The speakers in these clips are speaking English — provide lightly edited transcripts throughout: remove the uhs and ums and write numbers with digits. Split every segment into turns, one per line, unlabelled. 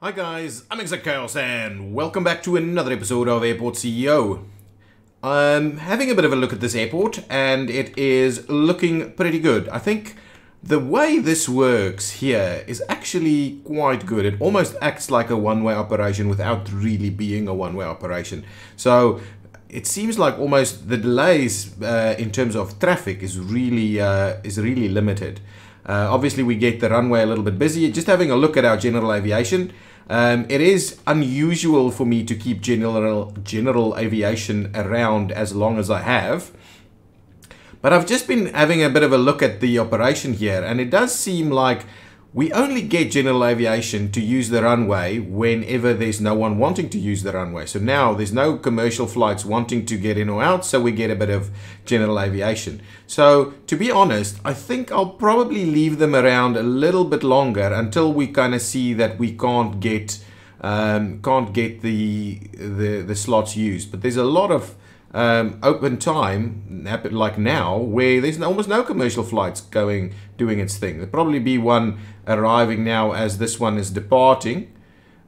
Hi guys, I'm Exact Chaos and welcome back to another episode of Airport CEO. I'm having a bit of a look at this airport and it is looking pretty good. I think the way this works here is actually quite good. It almost acts like a one-way operation without really being a one-way operation. So it seems like almost the delays in terms of traffic is really limited. Obviously we get the runway a little bit busy. Just having a look at our general aviation, it is unusual for me to keep general aviation around as long as I have. But I've just been having a bit of a look at the operation here, and it does seem like we only get general aviation to use the runway whenever there's no one wanting to use the runway. So now there's no commercial flights wanting to get in or out, so we get a bit of general aviation. So to be honest, I think I'll probably leave them around a little bit longer until we kind of see that we can't get the slots used. But there's a lot of open time like now where there's almost no commercial flights doing its thing. There'll probably be one arriving now as this one is departing.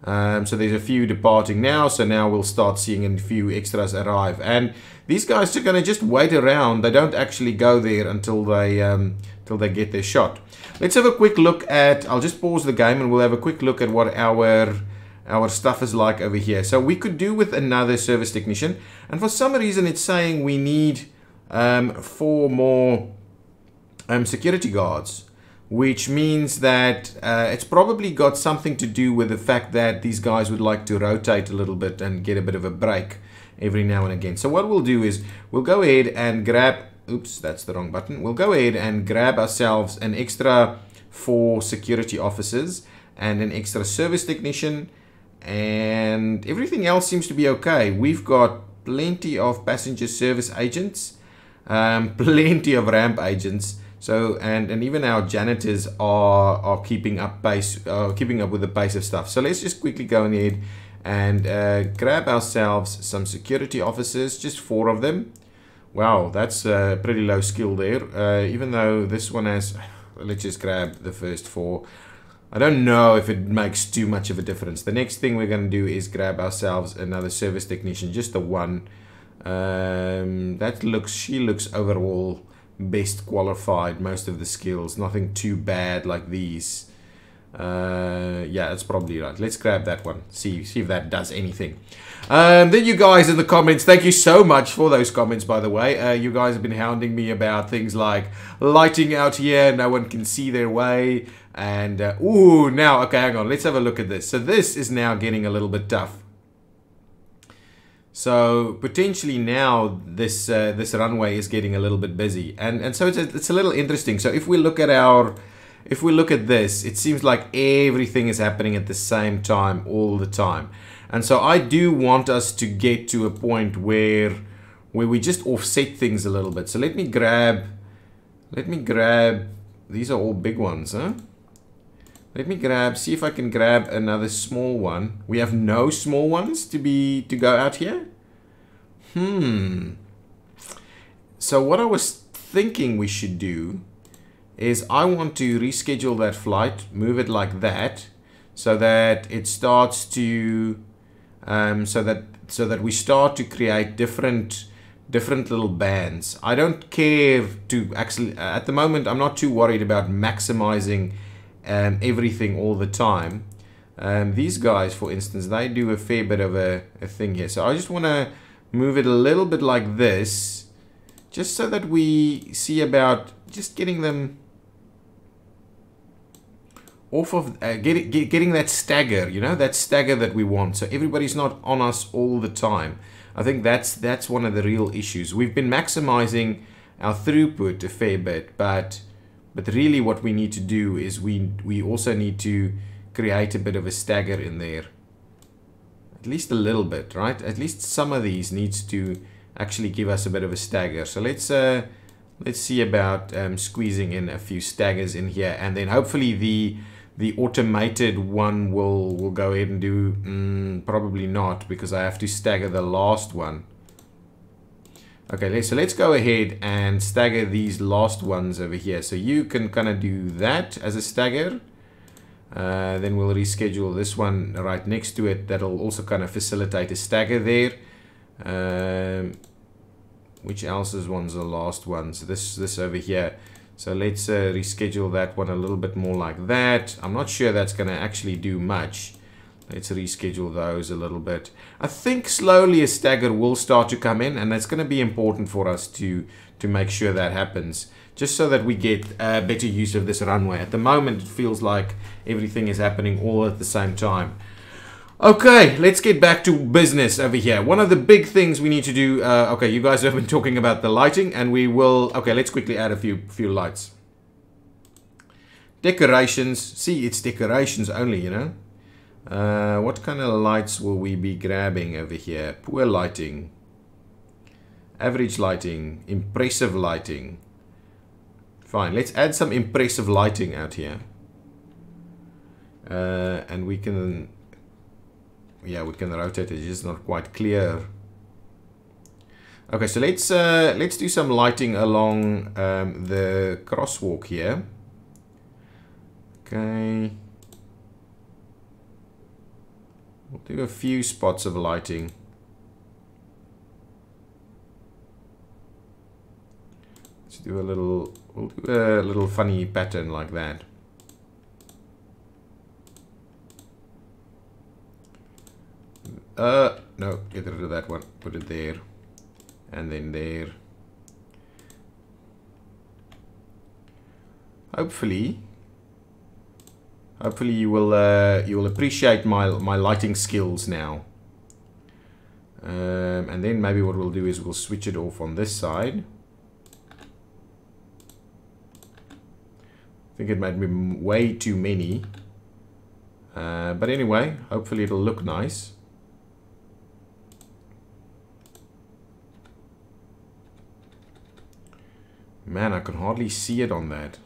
So there's a few departing now, so now we'll start seeing a few extras arrive, and these guys are going to just wait around. They don't actually go there until they get their shot. Let's have a quick look at, I'll just pause the game and we'll have a quick look at what our stuff is like over here. So we could do with another service technician, and for some reason it's saying we need 4 more security guards, which means that it's probably got something to do with the fact that these guys would like to rotate a little bit and get a bit of a break every now and again. So what we'll do is we'll go ahead and grab, oops, that's the wrong button. We'll go ahead and grab ourselves an extra 4 security officers and an extra service technician, and everything else seems to be okay. We've got plenty of passenger service agents, plenty of ramp agents. So and even our janitors are keeping up with the pace of stuff. So let's just quickly go ahead and grab ourselves some security officers, just 4 of them. Wow, that's pretty low skill there. Even though this one has, let's just grab the first 4. I don't know if it makes too much of a difference. The next thing we're going to do is grab ourselves another service technician, just the one. She looks overall best qualified, most of the skills, nothing too bad like these. Yeah, that's probably right. Let's grab that one, see if that does anything. Then you guys in the comments, thank you so much for those comments, by the way. You guys have been hounding me about things like lighting out here, no one can see their way, and ooh, now, okay, hang on, let's have a look at this. So this is now getting a little bit tough. So potentially now this runway is getting a little bit busy, and so it's a little interesting. So if we look at this, it seems like everything is happening at the same time all the time, and so I do want us to get to a point where we just offset things a little bit. So let me grab. These are all big ones, huh? Let me see if I can grab another small one. We have no small ones to go out here. So what I was thinking we should do is I want to reschedule that flight, move it like that, so that it starts to, so that we start to create different little bands. I don't care to actually, at the moment, I'm not too worried about maximizing everything all the time. These guys, for instance, they do a fair bit of a thing here. So I just want to move it a little bit like this, just so that we see about just getting them off of, getting that stagger, you know, that stagger that we want. So everybody's not on us all the time. I think that's one of the real issues. We've been maximizing our throughput a fair bit, but really what we need to do is we also need to create a bit of a stagger in there. At least a little bit, right? At least some of these needs to actually give us a bit of a stagger. So let's see about squeezing in a few staggers in here, and then hopefully the automated one will go ahead and do, probably not, because I have to stagger the last one. Okay, so let's go ahead and stagger these last ones over here. So you can kind of do that as a stagger. Then we'll reschedule this one right next to it. That'll also kind of facilitate a stagger there. Which else's one's the last one? So this over here. So let's reschedule that one a little bit more like that. I'm not sure that's going to actually do much. Let's reschedule those a little bit. I think slowly a stagger will start to come in, and that's going to be important for us to make sure that happens, just so that we get better use of this runway. At the moment, it feels like everything is happening all at the same time. Okay, let's get back to business over here. One of the big things we need to do, okay, you guys have been talking about the lighting, and we will, okay, let's quickly add a few lights. Decorations, see, it's decorations only, you know. What kind of lights will we be grabbing over here? Poor lighting, average lighting, impressive lighting. Fine, let's add some impressive lighting out here. And we can, yeah, we can rotate it, it's just not quite clear. Okay, so let's do some lighting along the crosswalk here. Okay. We'll do a few spots of lighting. Let's do we'll do a little funny pattern like that. No, get rid of that one. Put it there. And then there. Hopefully you will appreciate my lighting skills now. And then maybe what we'll do is we'll switch it off on this side. I think it might be way too many. But anyway, hopefully it'll look nice. Man, I can hardly see it on that.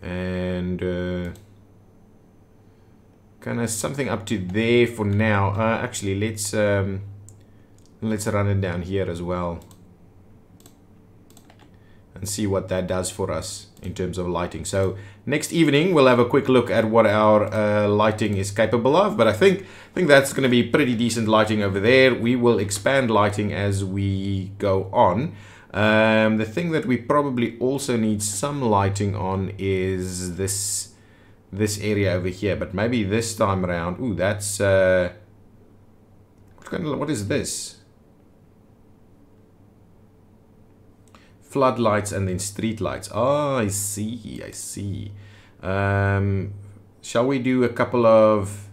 And kind of something up to there for now. Actually, let's run it down here as well and see what that does for us in terms of lighting. So next evening we'll have a quick look at what our lighting is capable of, but I think that's going to be pretty decent lighting over there. We will expand lighting as we go on. The thing that we probably also need some lighting on is this area over here, but maybe this time around, ooh, that's what is this? Floodlights and then street lights. Oh, I see. Shall we do a couple of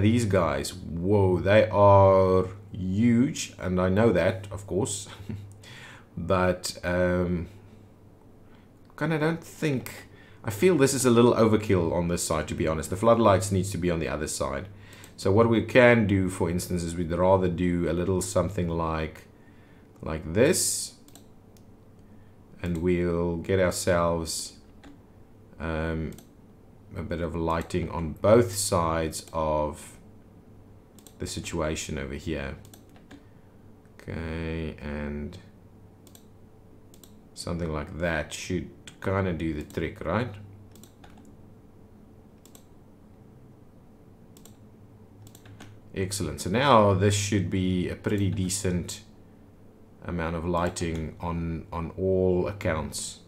these guys? Whoa, they are huge, and I know that, of course. But kind of don't think, I feel this is a little overkill on this side, to be honest. The floodlights needs to be on the other side. So what we can do, for instance, is we'd rather do a little something like this, and we'll get ourselves a bit of lighting on both sides of the situation over here. Okay, and something like that should kind of do the trick, right? Excellent. So now this should be a pretty decent amount of lighting on all accounts.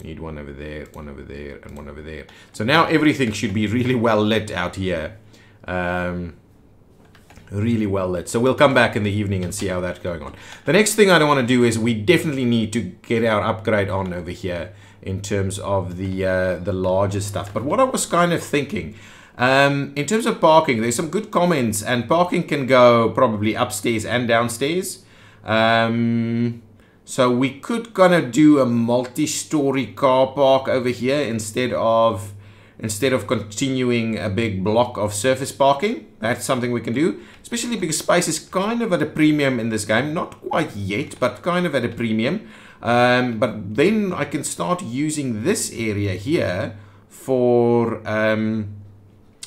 We need one over there, one over there, and one over there. So now everything should be really well lit out here. Really well lit. So we'll come back in the evening and see how that's going on. The next thing I don't want to do is we definitely need to get our upgrade on over here in terms of the larger stuff. But what I was kind of thinking, in terms of parking, there's some good comments, and parking can go probably upstairs and downstairs. So we could kind of do a multi-story car park over here instead of continuing a big block of surface parking. That's something we can do, especially because space is kind of at a premium in this game. Not quite yet, but kind of at a premium. But then I can start using this area here for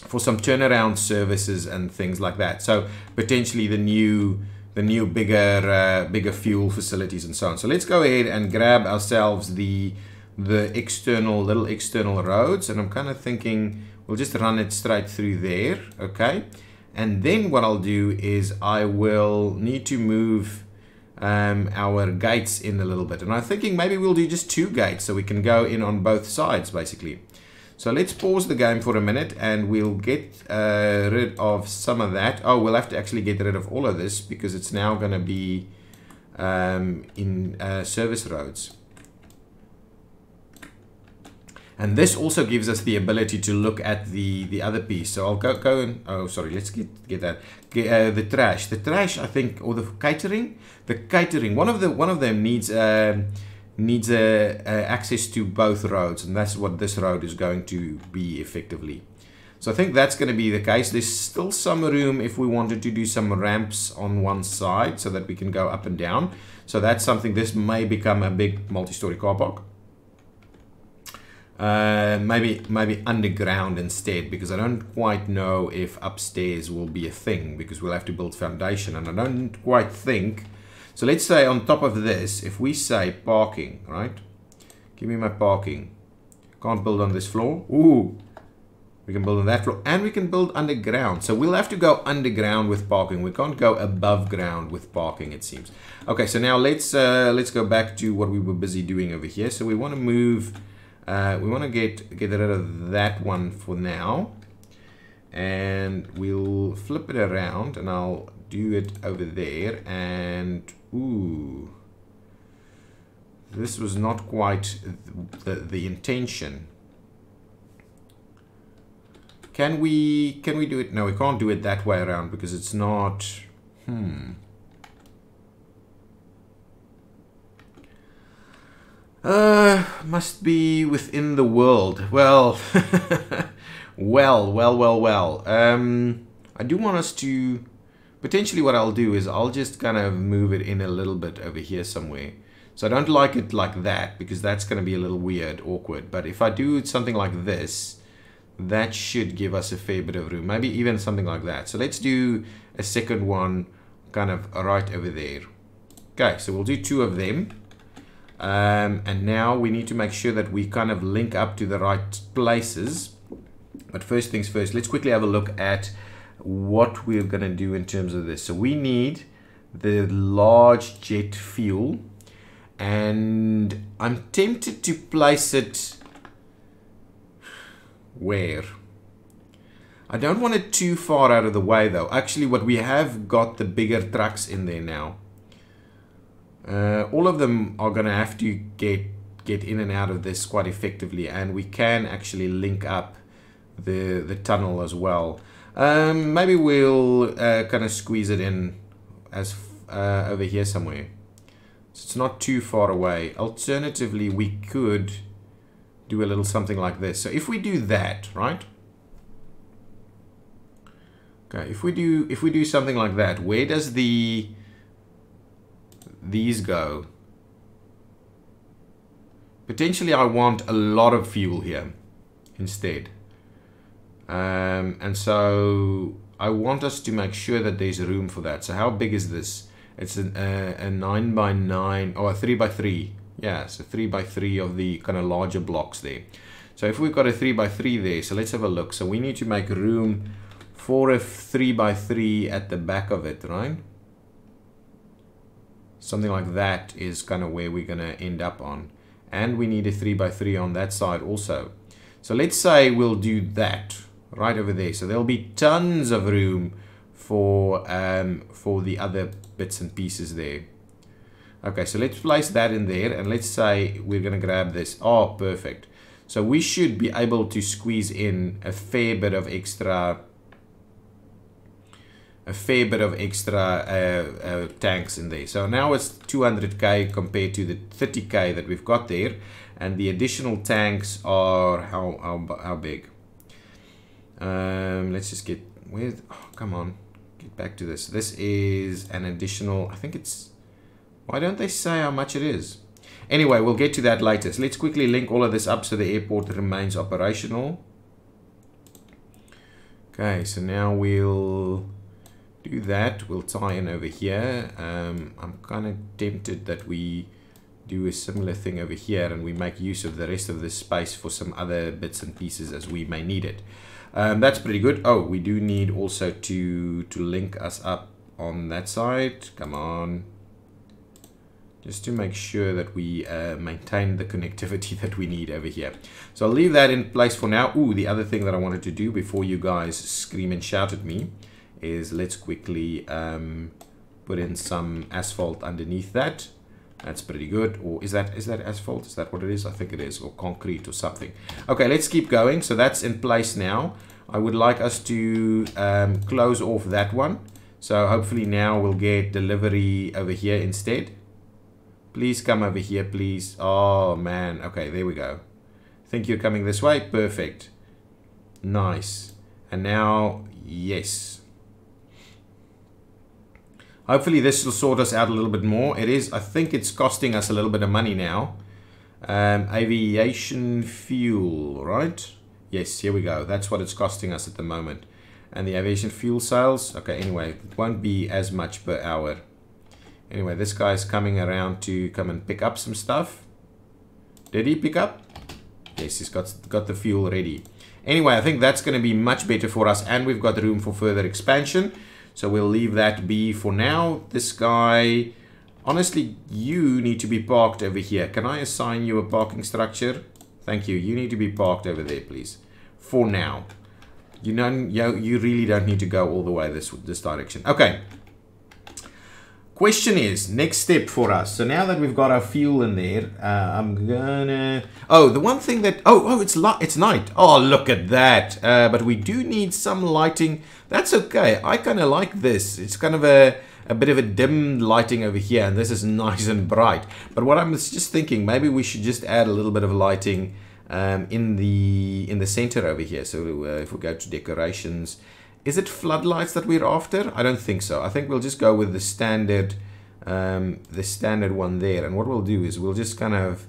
for some turnaround services and things like that. So potentially the new bigger fuel facilities and so on. So let's go ahead and grab ourselves the little external roads, and I'm kind of thinking we'll just run it straight through there. Okay, and then what I'll do is I will need to move our gates in a little bit, and I'm thinking maybe we'll do just 2 gates so we can go in on both sides basically. So let's pause the game for a minute and we'll get rid of some of that. Oh, we'll have to actually get rid of all of this because it's now going to be in service roads. And this also gives us the ability to look at the other piece. So I'll go and, oh sorry, let's get that. The trash I think, or the catering. The catering, one of them needs access to both roads, and that's what this road is going to be effectively. So I think that's going to be the case. There's still some room if we wanted to do some ramps on one side so that we can go up and down. So that's something, this may become a big multi-story car park. Maybe underground instead, because I don't quite know if upstairs will be a thing, because we'll have to build foundation, and I don't quite think. So let's say on top of this, if we say parking, right? Give me my parking. Can't build on this floor. Ooh, we can build on that floor, and we can build underground. So we'll have to go underground with parking. We can't go above ground with parking, it seems. Okay, so now let's go back to what we were busy doing over here. So we want to move. We want to get rid of that one for now, and we'll flip it around, and I'll do it over there. And ooh, this was not quite the intention. Can we do it? No, we can't do it that way around because it's not. Must be within the world. Well, well. I do want us to, potentially what I'll do is I'll just kind of move it in a little bit over here somewhere. So I don't like it like that because that's going to be a little weird, awkward. But if I do something like this, that should give us a fair bit of room. Maybe even something like that. So let's do a second one kind of right over there. Okay, so we'll do 2 of them. And now we need to make sure that we kind of link up to the right places. But first things first, let's quickly have a look at what we're going to do in terms of this. So we need the large jet fuel, and I'm tempted to place it where? I don't want it too far out of the way though. Actually, what we have got the bigger trucks in there now. All of them are going to have to get in and out of this quite effectively, and we can actually link up the tunnel as well. Maybe we'll kind of squeeze it in as over here somewhere, so it's not too far away. Alternatively, we could do a little something like this. So if we do that, right? Okay, if we do something like that, where does these go? Potentially I want a lot of fuel here instead. And so I want us to make sure that there's room for that. So how big is this? It's a 9x9 or a 3x3. Yeah, so 3x3 of the kind of larger blocks there. So if we've got a 3x3 there, so let's have a look. So we need to make room for a 3x3 at the back of it, right? Something like that is kind of where we're going to end up on. And we need a 3x3 on that side also. So let's say we'll do that right over there. So there'll be tons of room for the other bits and pieces there. Okay, so let's place that in there, and let's say we're going to grab this. Oh, perfect. So we should be able to squeeze in a fair bit of extra tanks in there. So now it's 200k compared to the 30k that we've got there, and the additional tanks are how big? Let's just get with. Oh, come on, get back to this. This is an additional. I think it's. Why don't they say how much it is? Anyway, we'll get to that later. So let's quickly link all of this up so the airport remains operational. Okay, so now we'll do that. We'll tie in over here. I'm kind of tempted that we do a similar thing over here and we make use of the rest of this space for some other bits and pieces as we may need it. That's pretty good. Oh, we do need also to link us up on that side. Come on. Just to make sure that we maintain the connectivity that we need over here. So I'll leave that in place for now. Ooh, the other thing that I wanted to do before you guys scream and shout at me is let's quickly put in some asphalt underneath that. That's pretty good. Or is that asphalt? Is that what it is? I think it is. Or concrete or something. Okay, let's keep going. So that's in place now. I would like us to close off that one. So hopefully now we'll get delivery over here instead. Please come over here, please. Oh, man. Okay, there we go. Think you're coming this way? Perfect. Nice. And now, yes. Hopefully this will sort us out a little bit more. It is, I think it's costing us a little bit of money now. Aviation fuel, right? Yes, here we go. That's what it's costing us at the moment. And the aviation fuel sales, okay, anyway, it won't be as much per hour. Anyway, this guy's coming around to come and pick up some stuff. Did he pick up? Yes, he's got the fuel ready. Anyway, I think that's going to be much better for us, and we've got room for further expansion. So we'll leave that be for now. This guy, honestly, you need to be parked over here. Can I assign you a parking structure? Thank you. You need to be parked over there, please. For now. You really don't need to go all the way this direction. Okay. Question is, next step for us. So now that we've got our fuel in there, I'm gonna... Oh, the one thing that... Oh, it's night. Oh, look at that. But we do need some lighting. That's okay. I kind of like this. It's kind of a bit of a dim lighting over here, and this is nice and bright. But what I was just thinking, maybe we should just add a little bit of lighting in the center over here. So if we go to decorations... Is it floodlights that we're after? I don't think so. I think we'll just go with the standard one there. And what we'll do is we'll just kind of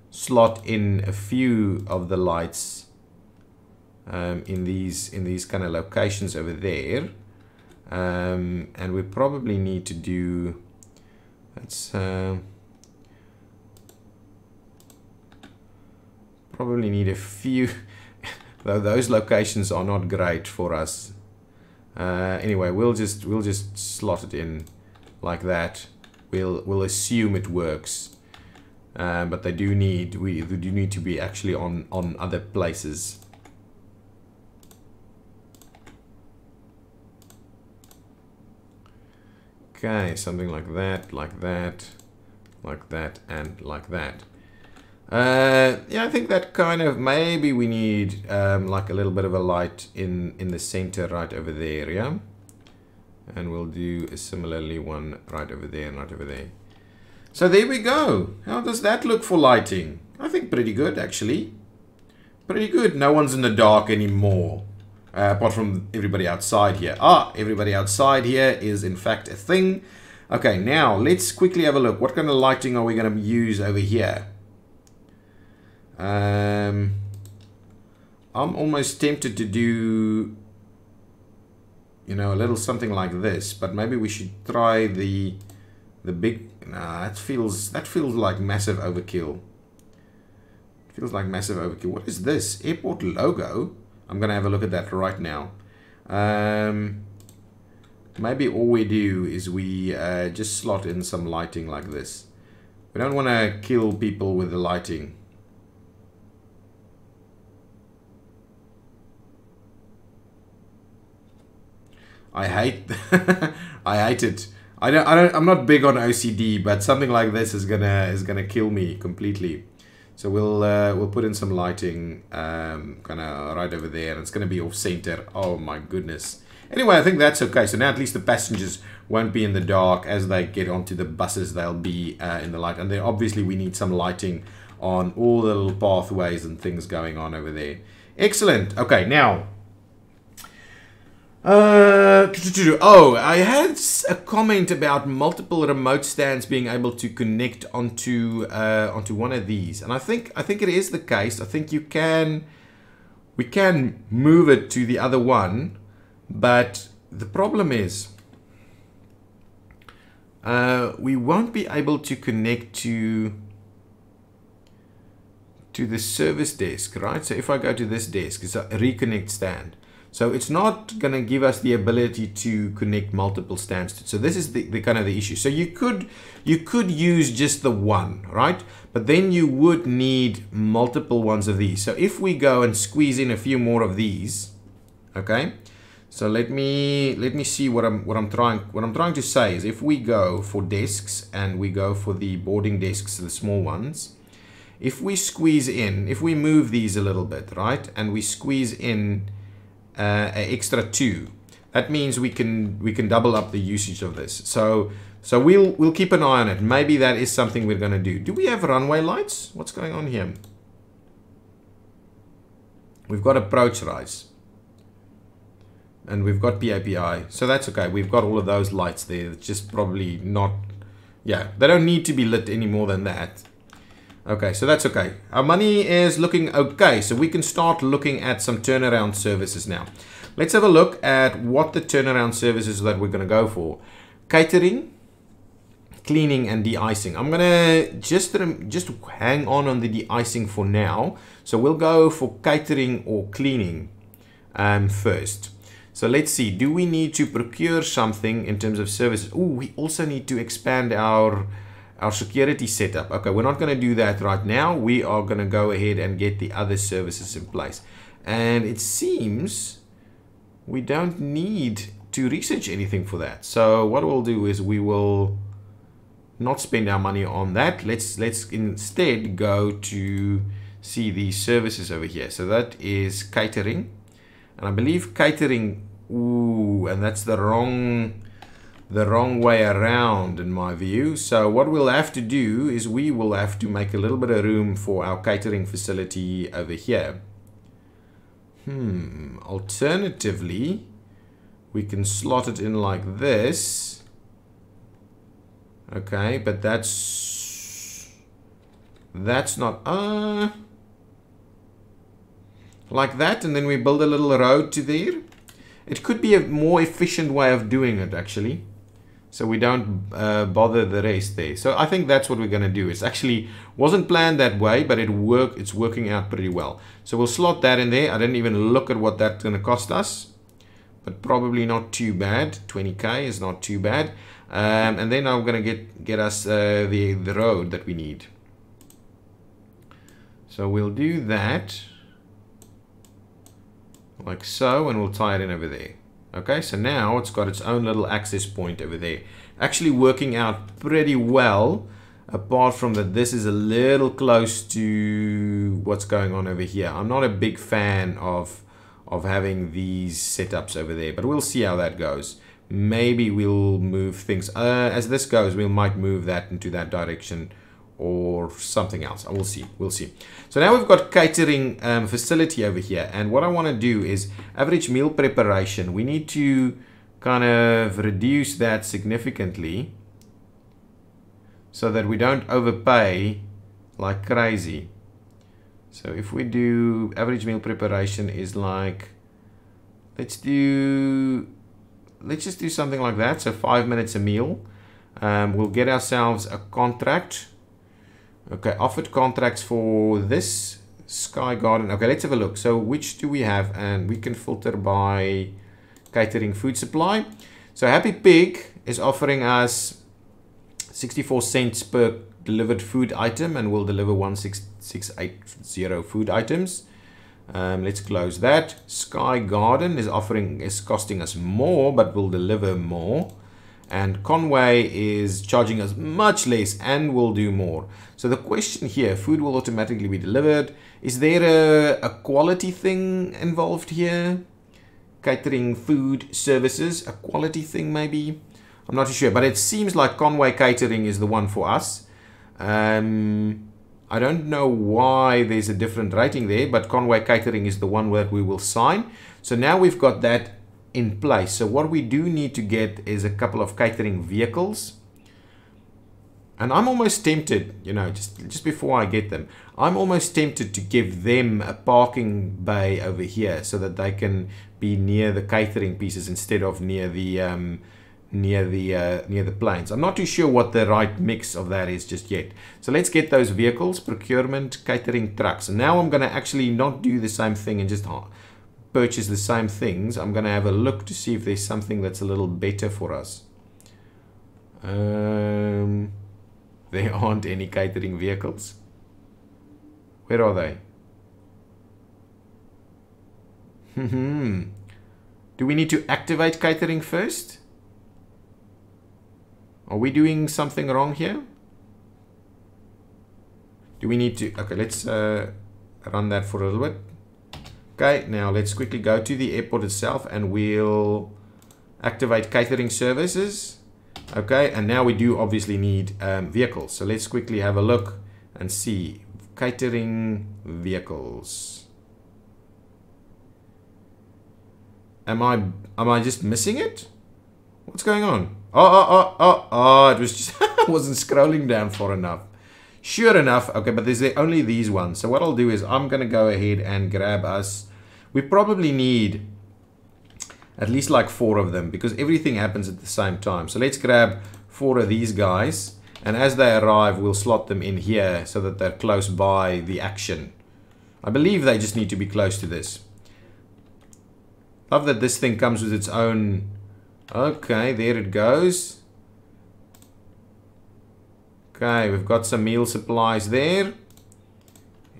slot in a few of the lights in these kind of locations over there. And we probably need to do. Let's probably need a few. Though those locations are not great for us. Anyway, we'll just slot it in like that. We'll assume it works. But we do need to be actually on other places. Okay, something like that, like that, like that, and like that. Yeah, I think that kind of, maybe we need like a little bit of a light in the center right over there, yeah? And we'll do a similarly one right over there and right over there. So there we go. How does that look for lighting? I think pretty good, actually. Pretty good. No one's in the dark anymore. Apart from everybody outside here. Ah, everybody outside here is in fact a thing. Okay, now let's quickly have a look. What kind of lighting are we going to use over here? I'm almost tempted to do, you know, a little something like this, but maybe we should try the big. Nah, that feels like massive overkill. It feels like massive overkill. What is this? Airport logo? I'm gonna have a look at that right now. Maybe all we do is we just slot in some lighting like this. We don't want to kill people with the lighting. I hate it. I'm not big on OCD, but something like this is gonna kill me completely. So we'll put in some lighting kind of right over there, and it's gonna be off center. Oh my goodness. Anyway, I think that's okay. So now at least the passengers won't be in the dark. As they get onto the buses, they'll be in the light. And then obviously we need some lighting on all the little pathways and things going on over there. Excellent. Okay, now. Oh, I had a comment about multiple remote stands being able to connect onto one of these, and I think it is the case. I think you can. we can move it to the other one, but the problem is we won't be able to connect to the service desk, right? So if I go to this desk, it's a reconnect stand. So it's not going to give us the ability to connect multiple stands. So this is the kind of the issue. So you could use just the one, right? But then you would need multiple ones of these. So if we go and squeeze in a few more of these, okay? So let me see what I'm trying to say is, if we go for desks and we go for the boarding desks, the small ones, if we squeeze in, if we move these a little bit, right, and we squeeze in an extra 2, that means we can double up the usage of this. So we'll keep an eye on it. Maybe that is something we're going to do. Do we have runway lights? What's going on here? We've got approach rise. And we've got PAPI, so that's okay. We've got all of those lights there. It's just probably not, yeah, they don't need to be lit any more than that. Okay, so that's okay. Our money is looking okay, so we can start looking at some turnaround services now. Let's have a look at what the turnaround services that we're going to go for. Catering, cleaning, and de-icing. I'm going to just hang on the de-icing for now. So we'll go for catering or cleaning first. So let's see, do we need to procure something in terms of services? Oh, we also need to expand our security setup. Okay, we're not going to do that right now. We are going to go ahead and get the other services in place. And it seems we don't need to research anything for that. So what we'll do is we will not spend our money on that. Let's instead go to see the services over here. So that is catering. And I believe catering, ooh, and that's the wrong way around in my view. So what we'll have to do is we will have to make a little bit of room for our catering facility over here. Alternatively, we can slot it in like this. Okay, but that's not like that, and then we build a little road to there. It could be a more efficient way of doing it actually, so we don't bother the rest there. So I think that's what we're going to do. It's actually wasn't planned that way, but it's working out pretty well. So we'll slot that in there. I didn't even look at what that's going to cost us, but probably not too bad. 20k is not too bad. And then I'm going to get us the road that we need. So we'll do that like so, and we'll tie it in over there. Okay, so now it's got its own little access point over there. Actually working out pretty well, apart from that this is a little close to what's going on over here. I'm not a big fan of having these setups over there, but we'll see how that goes. Maybe we'll move things as this goes. We might move that into that direction or something else. We'll see. So now we've got catering facility over here, and what I want to do is average meal preparation. We need to kind of reduce that significantly so that we don't overpay like crazy. So if we do average meal preparation is like, let's just do something like that. So 5 minutes a meal. We'll get ourselves a contract. Okay, offered contracts for this Sky Garden. Okay, let's have a look. So which do we have? And we can filter by catering food supply. So Happy Pig is offering us 64 cents per delivered food item, and we'll deliver 16680 food items. Let's close that. Sky Garden is costing us more, but will deliver more. And Conway is charging us much less and will do more. So the question here, food will automatically be delivered. Is there a quality thing involved here? Catering food services, a quality thing maybe? I'm not too sure, but it seems like Conway Catering is the one for us. I don't know why there's a different rating there, but Conway Catering is the one that we will sign. So now we've got that in place. So what we do need to get is a couple of catering vehicles. And I'm almost tempted, you know, just before I get them, I'm almost tempted to give them a parking bay over here so that they can be near the catering pieces instead of near the planes. I'm not too sure what the right mix of that is just yet. So let's get those vehicles, procurement, catering, trucks. And now I'm going to actually not do the same thing and just purchase the same things. I'm going to have a look to see if there's something that's a little better for us. There aren't any catering vehicles. Where are they? Do we need to activate catering first? Are we doing something wrong here? Do we need to... Okay, let's run that for a little bit. Okay, now let's quickly go to the airport itself and we'll activate catering services. Okay, and now we do obviously need vehicles. So let's quickly have a look and see. Catering vehicles. Am I just missing it? What's going on? Oh, it was just I wasn't scrolling down far enough. Sure enough, okay, but there's only these ones. So what I'll do is I'm going to go ahead and grab us. We probably need at least like 4 of them because everything happens at the same time. So let's grab 4 of these guys, and as they arrive, we'll slot them in here so that they're close by the action. I believe they just need to be close to this. Love that this thing comes with its own... Okay, there it goes. Okay, we've got some meal supplies there.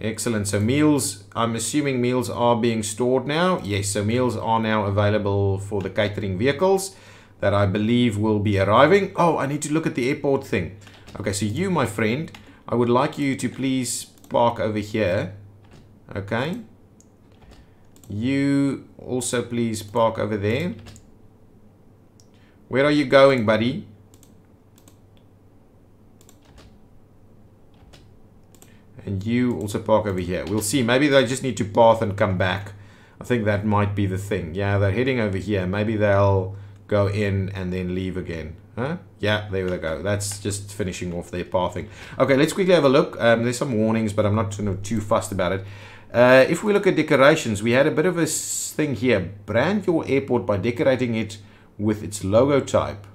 Excellent. So meals, I'm assuming meals are being stored now. Yes, so meals are now available for the catering vehicles that I believe will be arriving. Oh, I need to look at the airport thing. Okay, so you, my friend, I would like you to please park over here. Okay. You also please park over there. Where are you going, buddy? And you also park over here. We'll see. Maybe they just need to path and come back. I think that might be the thing. Yeah, they're heading over here. Maybe they'll go in and then leave again. Huh? Yeah, there they go. That's just finishing off their pathing. Okay, let's quickly have a look. There's some warnings, but I'm not too fussed about it. If we look at decorations, we had a bit of a thing here. Brand your airport by decorating it with its logo type.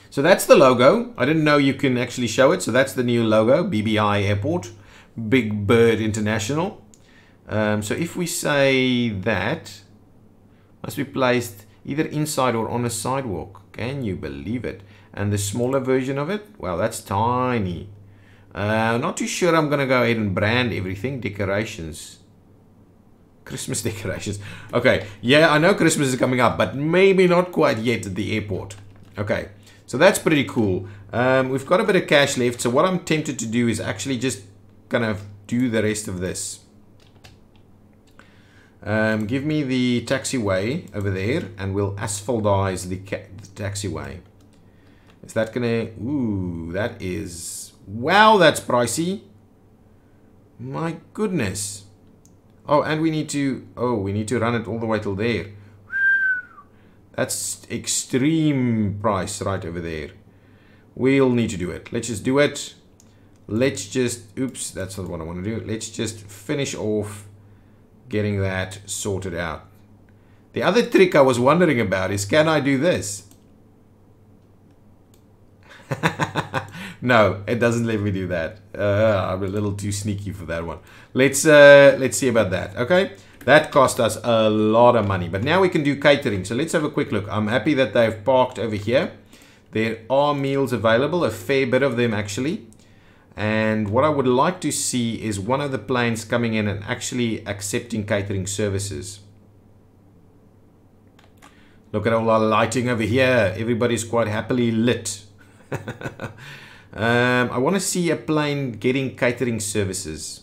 So that's the logo. I didn't know you can actually show it. So that's the new logo, BBI Airport, Big Bird International. So if we say that, must be placed either inside or on a sidewalk. Can you believe it? And the smaller version of it, well, that's tiny. Not too sure I'm going to go ahead and brand everything. Decorations. Christmas decorations. Okay, yeah, I know Christmas is coming up, but maybe not quite yet at the airport. Okay. So that's pretty cool. We've got a bit of cash left. So what I'm tempted to do is actually just kind of do the rest of this. Give me the taxiway over there and we'll asphaltize the taxiway. Is that gonna... Ooh, that is... Wow, that's pricey. My goodness. Oh, and we need to... Oh, we need to run it all the way till there. That's extreme price right over there. We'll need to do it. Let's just do it. Let's just... Oops, that's not what I want to do. Let's just finish off getting that sorted out. The other trick I was wondering about is, can I do this? No, it doesn't let me do that. I'm a little too sneaky for that one. Let's see about that. Okay. That cost us a lot of money, but now we can do catering. So let's have a quick look. I'm happy that they've parked over here. There are meals available, a fair bit of them actually. And what I would like to see is one of the planes coming in and actually accepting catering services. Look at all our lighting over here. Everybody's quite happily lit. I want to see a plane getting catering services.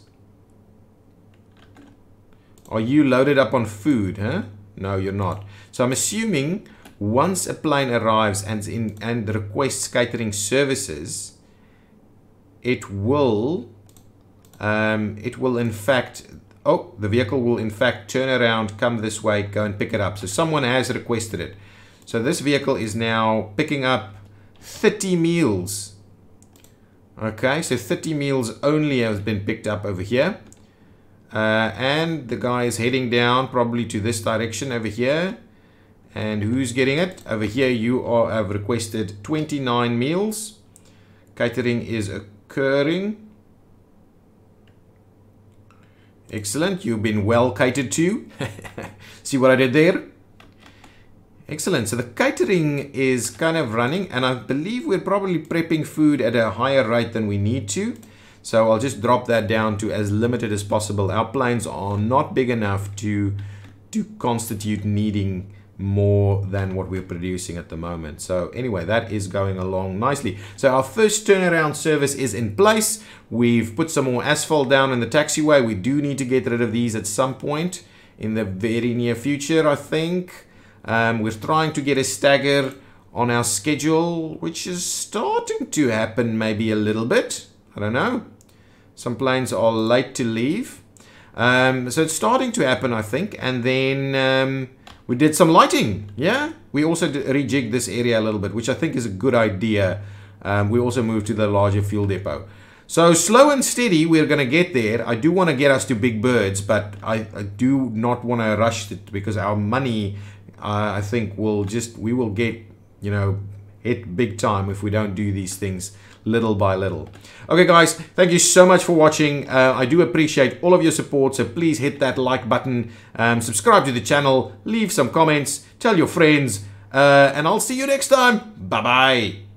Are you loaded up on food, huh? No, you're not. So I'm assuming once a plane arrives and requests catering services, it will in fact, oh, the vehicle will in fact turn around, come this way, go and pick it up. So someone has requested it. So this vehicle is now picking up 30 meals. Okay, so 30 meals only has been picked up over here. And the guy is heading down probably to this direction over here. And who's getting it? Over here you have requested 29 meals. Catering is occurring. Excellent. You've been well catered to. See what I did there? Excellent. So the catering is kind of running, and I believe we're probably prepping food at a higher rate than we need to. So I'll just drop that down to as limited as possible. Our planes are not big enough to constitute needing more than what we're producing at the moment. So anyway, that is going along nicely. So our first turnaround service is in place. We've put some more asphalt down in the taxiway. We do need to get rid of these at some point in the very near future, I think. We're trying to get a stagger on our schedule, which is starting to happen maybe a little bit. I don't know. Some planes are late to leave. So it's starting to happen, I think. And then we did some lighting. Yeah. We also rejigged this area a little bit, which I think is a good idea. We also moved to the larger fuel depot. So slow and steady, we're going to get there. I do want to get us to Big Birds, but I do not want to rush it because our money, I think, we will get, you know, hit big time if we don't do these things little by little. Okay, guys, thank you so much for watching. I do appreciate all of your support, so please hit that like button, subscribe to the channel, leave some comments, tell your friends, and I'll see you next time. Bye-bye.